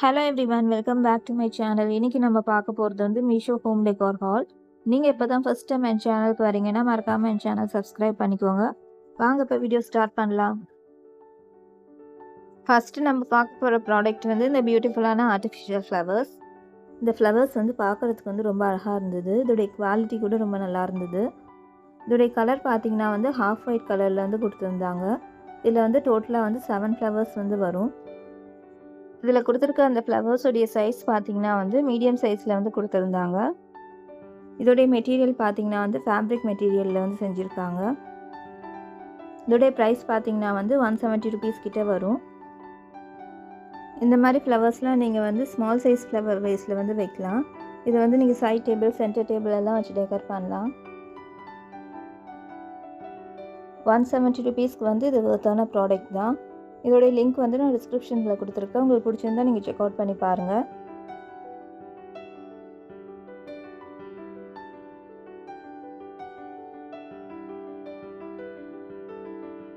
Hello everyone, welcome back to my channel. இன்னைக்கு நம்ம பார்க்க போகிறது வந்து மீஷோ ஹோம் டெக்கார் ஹால். நீங்கள் இப்போ தான் ஃபஸ்ட் டைம் என் சேனலுக்கு வரீங்கன்னா மறக்காமல் என் சேனல் சப்ஸ்கிரைப் பண்ணிக்கோங்க. வாங்க இப்போ வீடியோ ஸ்டார்ட் பண்ணலாம். ஃபஸ்ட்டு நம்ம பார்க்க போகிற ப்ராடக்ட் வந்து இந்த பியூட்டிஃபுல்லான ஆர்டிஃபிஷியல் ஃப்ளவர்ஸ். இந்த ஃப்ளவர்ஸ் வந்து பார்க்குறதுக்கு வந்து ரொம்ப அழகாக இருந்தது. இதோடைய குவாலிட்டி கூட ரொம்ப நல்லா இருந்தது. இதோடைய கலர் பார்த்தீங்கன்னா வந்து ஹாஃப் ஒயிட் கலரில் வந்து கொடுத்துருந்தாங்க. இதில் வந்து டோட்டலாக வந்து 7 ஃப்ளவர்ஸ் வந்து வரும். இதில் கொடுத்துருக்க அந்த ஃப்ளவர்ஸோடைய சைஸ் பார்த்தீங்கன்னா வந்து மீடியம் சைஸில் வந்து கொடுத்துருந்தாங்க. இதோடைய மெட்டீரியல் பார்த்தீங்கன்னா வந்து ஃபேப்ரிக் மெட்டீரியலில் வந்து செஞ்சுருக்காங்க. இதோடைய ப்ரைஸ் பார்த்தீங்கன்னா வந்து 170 ருபீஸ் கிட்ட வரும். இந்த மாதிரி ஃப்ளவர்ஸ்லாம் நீங்கள் வந்து ஸ்மால் சைஸ் ஃப்ளவர் வைஸில் வந்து வைக்கலாம். இதை வந்து நீங்கள் சைட் டேபிள், சென்டர் டேபிள் எல்லாம் வச்சு டெக்கர் பண்ணலாம். 170 ருபீஸ்க்கு வந்து இது ஒர்த்தான ப்ராடக்ட் தான். இதோடைய லிங்க் வந்து நான் டிஸ்கிரிப்ஷனில் கொடுத்துருக்கேன். உங்களுக்கு பிடிச்சிருந்தா நீங்கள் செக் அவுட் பண்ணி பாருங்கள்.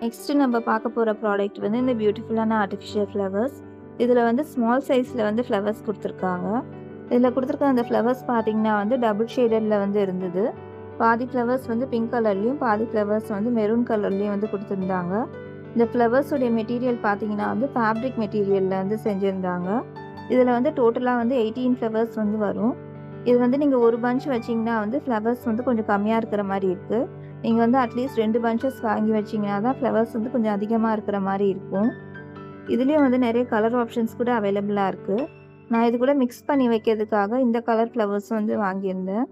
நெக்ஸ்ட்டு நம்ம பார்க்க போகிற ப்ராடக்ட் வந்து இந்த பியூட்டிஃபுல்லான ஆர்டிஃபிஷியல் ஃப்ளவர்ஸ். இதில் வந்து ஸ்மால் சைஸில் வந்து ஃப்ளவர்ஸ் கொடுத்துருக்காங்க. இதில் கொடுத்துருக்க அந்த ஃப்ளவர்ஸ் பார்த்தீங்கன்னா வந்து டபுள் ஷேடடில் வந்து இருந்தது. பாதி ஃப்ளவர்ஸ் வந்து பிங்க் கலர்லேயும் பாதி ஃப்ளவர்ஸ் வந்து மெரூன் கலர்லேயும் வந்து கொடுத்துருந்தாங்க. இந்த ஃப்ளவர்ஸுடைய மெட்டீரியல் பார்த்தீங்கன்னா வந்து ஃபேப்ரிக் மெட்டீரியலில் வந்து செஞ்சுருந்தாங்க. இதில் வந்து டோட்டலாக வந்து 18 ஃப்ளவர்ஸ் வந்து வரும். இது வந்து நீங்கள் ஒரு பஞ்ச் வச்சிங்கன்னா வந்து ஃப்ளவர்ஸ் வந்து கொஞ்சம் கம்மியாக இருக்கிற மாதிரி இருக்குது. நீங்கள் வந்து அட்லீஸ்ட் 2 பஞ்சஸ் வாங்கி வச்சிங்கன்னா தான் ஃப்ளவர்ஸ் வந்து கொஞ்சம் அதிகமாக இருக்கிற மாதிரி இருக்கும். இதுலேயும் வந்து நிறைய கலர் ஆப்ஷன்ஸ் கூட அவைலபிளாக இருக்குது. நான் இது கூட மிக்ஸ் பண்ணி வைக்கிறதுக்காக இந்த கலர் ஃப்ளவர்ஸ் வந்து வாங்கியிருந்தேன்.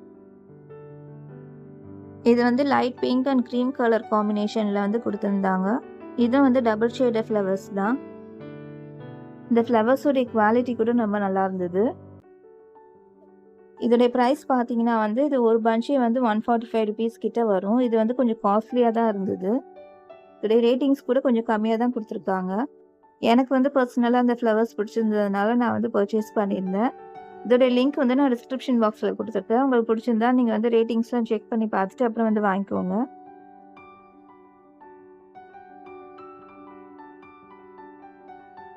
இது வந்து light pink and cream colour காம்பினேஷனில் வந்து கொடுத்துருந்தாங்க. இதுவும் வந்து டபுள் ஷேடட் ஃப்ளவர்ஸ் தான். இந்த ஃப்ளவர்ஸோடைய குவாலிட்டி கூட ரொம்ப நல்லா இருந்தது. இதோடைய ப்ரைஸ் பார்த்தீங்கன்னா வந்து இது ஒரு பஞ்சே வந்து 145 ருபீஸ் கிட்ட வரும். இது வந்து கொஞ்சம் காஸ்ட்லியாக தான் இருந்தது. இதோடைய ரேட்டிங்ஸ் கூட கொஞ்சம் கம்மியாக தான் கொடுத்துருக்காங்க. எனக்கு வந்து பர்சனலாக அந்த ஃப்ளவர்ஸ் பிடிச்சிருந்ததுனால நான் வந்து பர்ச்சேஸ் பண்ணியிருந்தேன். இதோடைய லிங்க் வந்து நான் டிஸ்கிரிப்ஷன் பாக்ஸில் கொடுத்துருக்கேன். உங்களுக்கு பிடிச்சிருந்தா நீங்கள் வந்து ரேட்டிங்ஸ்லாம் செக் பண்ணி பார்த்துட்டு அப்புறம் வந்து வாங்கிக்கோங்க.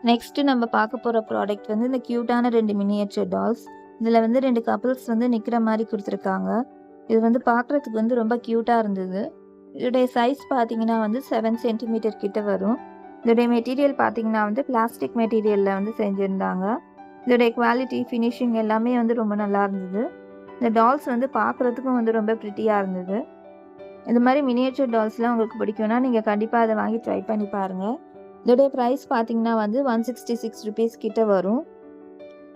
நெக்ஸ்ட்டு நம்ம பார்க்க போகிற ப்ராடக்ட் வந்து இந்த க்யூட்டான 2 மினியேச்சர் டால்ஸ். இதில் வந்து 2 கப்பிள்ஸ் வந்து நிற்கிற மாதிரி கொடுத்துருக்காங்க. இது வந்து பார்க்குறதுக்கு வந்து ரொம்ப க்யூட்டாக இருந்தது. இதோடைய சைஸ் பார்த்தீங்கன்னா வந்து 7 சென்டிமீட்டர் கிட்ட வரும். இதோடைய மெட்டீரியல் பார்த்தீங்கன்னா வந்து பிளாஸ்டிக் மெட்டீரியலில் வந்து செஞ்சுருந்தாங்க. இதோடைய குவாலிட்டி, ஃபினிஷிங் எல்லாமே வந்து ரொம்ப நல்லா இருந்தது. இந்த டால்ஸ் வந்து பார்க்குறதுக்கும் வந்து ரொம்ப ப்ரிட்டியாக இருந்தது. இந்த மாதிரி மினியேச்சர் டால்ஸ்லாம் உங்களுக்கு பிடிக்கும்னா நீங்கள் கண்டிப்பாக அதை வாங்கி ட்ரை பண்ணி பாருங்கள். இதோடைய ப்ரைஸ் பார்த்தீங்கன்னா வந்து 166 ருபீஸ் கிட்ட வரும்.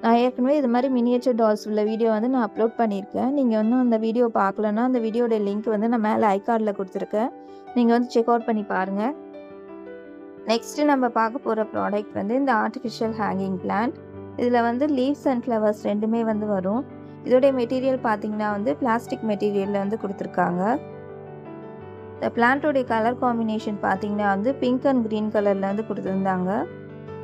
நான் ஏற்கனவே இது மாதிரி மினியேச்சர் டால்ஸ் உள்ள வீடியோ வந்து நான் அப்லோட் பண்ணியிருக்கேன். நீங்கள் இன்னும் அந்த வீடியோ பார்க்கலன்னா அந்த வீடியோட லிங்க் வந்து நான் மேலே ஐகார்டில் கொடுத்துருக்கேன். நீங்கள் வந்து செக் அவுட் பண்ணி பாருங்கள். நெக்ஸ்ட்டு நம்ம பார்க்க போகிற ப்ராடக்ட் வந்து இந்த ஆர்டிஃபிஷியல் ஹேங்கிங் பிளான்ட். இதில் வந்து லீவ்ஸ் அண்ட் ஃப்ளவர்ஸ் ரெண்டுமே வந்து வரும். இதோடைய மெட்டீரியல் பார்த்தீங்கன்னா வந்து பிளாஸ்டிக் மெட்டீரியலில் வந்து கொடுத்துருக்காங்க. இந்த பிளான்ட்டோடைய கலர் காம்பினேஷன் பார்த்தீங்கன்னா வந்து பிங்க் அண்ட் க்ரீன் கலரில் வந்து கொடுத்துருந்தாங்க.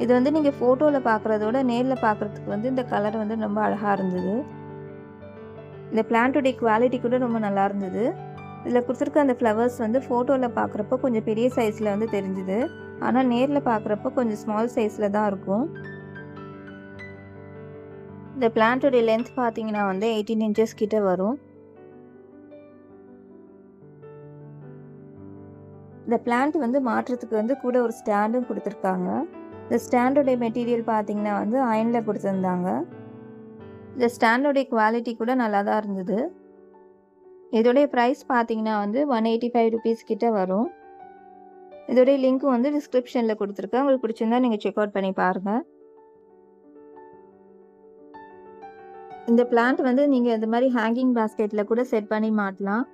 இது வந்து நீங்கள் ஃபோட்டோவில் பார்க்குறதோட நேரில் பார்க்குறதுக்கு வந்து இந்த கலர் வந்து ரொம்ப அழகாக இருந்தது. இந்த பிளான்ட்டோடைய குவாலிட்டி கூட ரொம்ப நல்லா இருந்தது. இதில் கொடுத்துருக்க அந்த ஃப்ளவர்ஸ் வந்து ஃபோட்டோவில் பார்க்குறப்போ கொஞ்சம் பெரிய சைஸில் வந்து தெரிஞ்சுது. ஆனால் நேரில் பார்க்குறப்போ கொஞ்சம் ஸ்மால் சைஸில் தான் இருக்கும். இந்த பிளான்ட்டோடைய லென்த் பார்த்தீங்கன்னா வந்து 18 இன்ச்சஸ் கிட்ட வரும். இந்த பிளான்ட் வந்து மாற்றுறதுக்கு வந்து கூட ஒரு ஸ்டாண்டும் கொடுத்துருக்காங்க. இந்த ஸ்டாண்டோடைய மெட்டீரியல் பார்த்தீங்கன்னா வந்து அயனில் கொடுத்துருந்தாங்க. இந்த ஸ்டாண்டோடைய குவாலிட்டி கூட நல்லா தான் இருந்தது. இதோடைய ப்ரைஸ் பார்த்தீங்கன்னா வந்து 185 ருபீஸ் கிட்ட வரும். இதோடைய லிங்க்கும் வந்து டிஸ்கிரிப்ஷனில் கொடுத்துருக்கேன். உங்களுக்கு பிடிச்சிருந்தா நீங்கள் செக் அவுட் பண்ணி பாருங்கள். இந்த பிளான்ட் வந்து நீங்கள் இந்த மாதிரி ஹேங்கிங் பாஸ்கெட்டில் கூட செட் பண்ணி மாட்டலாம்.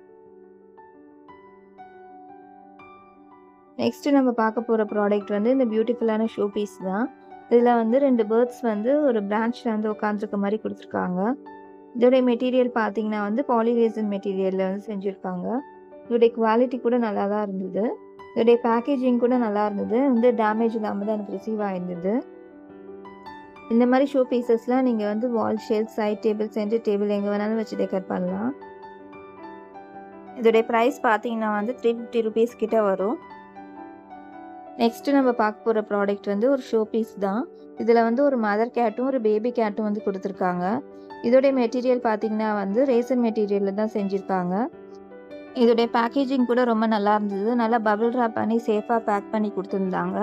நெக்ஸ்ட்டு நம்ம பார்க்க போகிற ப்ராடக்ட் வந்து இந்த பியூட்டிஃபுல்லான ஷோ பீஸ் தான். இதில் வந்து 2 பேர்ட்ஸ் வந்து ஒரு பிரான்ச்சில் வந்து உட்காந்துருக்க மாதிரி கொடுத்துருக்காங்க. இதோடைய மெட்டீரியல் பார்த்தீங்கன்னா வந்து பாலிரேசன் மெட்டீரியலில் வந்து செஞ்சுருக்காங்க. இதோடைய குவாலிட்டி கூட நல்லா தான் இருந்தது. இதோடைய பேக்கேஜிங் கூட நல்லா இருந்தது. வந்து டேமேஜ் இல்லாமல் தான் எனக்கு ரிசீவ் ஆகிருந்தது. இந்த மாதிரி ஷோ பீசஸ்லாம் நீங்கள் வந்து wall shelf, side table, centre table எங்கே வேணாலும் வச்சு டெக்கர் பண்ணலாம். இதோடைய ப்ரைஸ் பார்த்தீங்கன்னா வந்து 350 ருபீஸ் கிட்ட வரும். நெக்ஸ்ட்டு நம்ம பார்க்க போகிற ப்ராடக்ட் வந்து ஒரு ஷோ பீஸ் தான். இதில் வந்து ஒரு மதர் கேட்டும் ஒரு பேபி கேட்டும் வந்து கொடுத்துருக்காங்க. இதோடைய மெட்டீரியல் பார்த்தீங்கன்னா வந்து ரேசன் மெட்டீரியலில் தான் செஞ்சுருக்காங்க. இதோடைய பேக்கேஜிங் கூட ரொம்ப நல்லா இருந்தது. நல்லா பபிள் ராப் பண்ணி சேஃபாக பேக் பண்ணி கொடுத்துருந்தாங்க.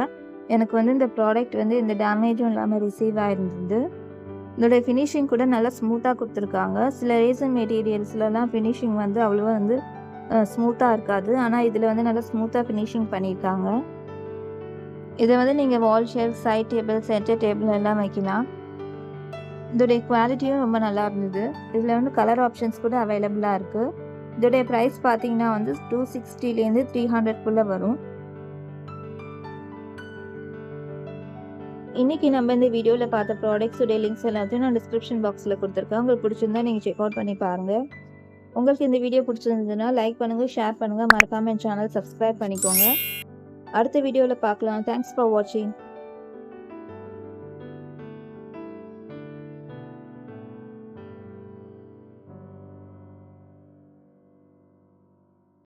எனக்கு வந்து இந்த ப்ராடக்ட் வந்து எந்த டேமேஜும் இல்லாமல் ரிசீவ் ஆயிருந்தது. இதோடைய ஃபினிஷிங் கூட நல்லா ஸ்மூத்தாக கொடுத்துருக்காங்க. சில ரேசன் மெட்டீரியல்ஸ்லலாம் ஃபினிஷிங் வந்து அவ்வளோவா வந்து ஸ்மூத்தாக இருக்காது. ஆனால் இதில் வந்து நல்லா ஸ்மூத்தாக ஃபினிஷிங் பண்ணியிருக்காங்க. இதை வந்து நீங்கள் wall shelf, side table, centre table எல்லாம் வைக்கலாம். இதோடைய குவாலிட்டியும் ரொம்ப நல்லா இருந்தது. இதில் வந்து கலர் ஆப்ஷன்ஸ் கூட அவைலபிளாக இருக்குது. இதோடைய ப்ரைஸ் பார்த்தீங்கன்னா வந்து 260லேருந்து 300க்குள்ளே வரும். இன்றைக்கி நம்ம இந்த வீடியோவில் பார்த்த ப்ராடக்ட்ஸுடைய லிங்க்ஸ் எல்லாத்தையும் நான் டிஸ்கிரிப்ஷன் பாக்ஸில் கொடுத்துருக்கேன். உங்களுக்கு பிடிச்சிருந்தா நீங்கள் செக் அவுட் பண்ணி பாருங்கள். உங்களுக்கு இந்த வீடியோ பிடிச்சிருந்ததுன்னா லைக் பண்ணுங்கள், ஷேர் பண்ணுங்கள், மறக்காமல் என் சேனல் சப்ஸ்கிரைப் பண்ணிக்கோங்க. அடுத்த வீடியோவில் பார்க்கலாம். தேங்க்ஸ் ஃபார் வாட்சிங்.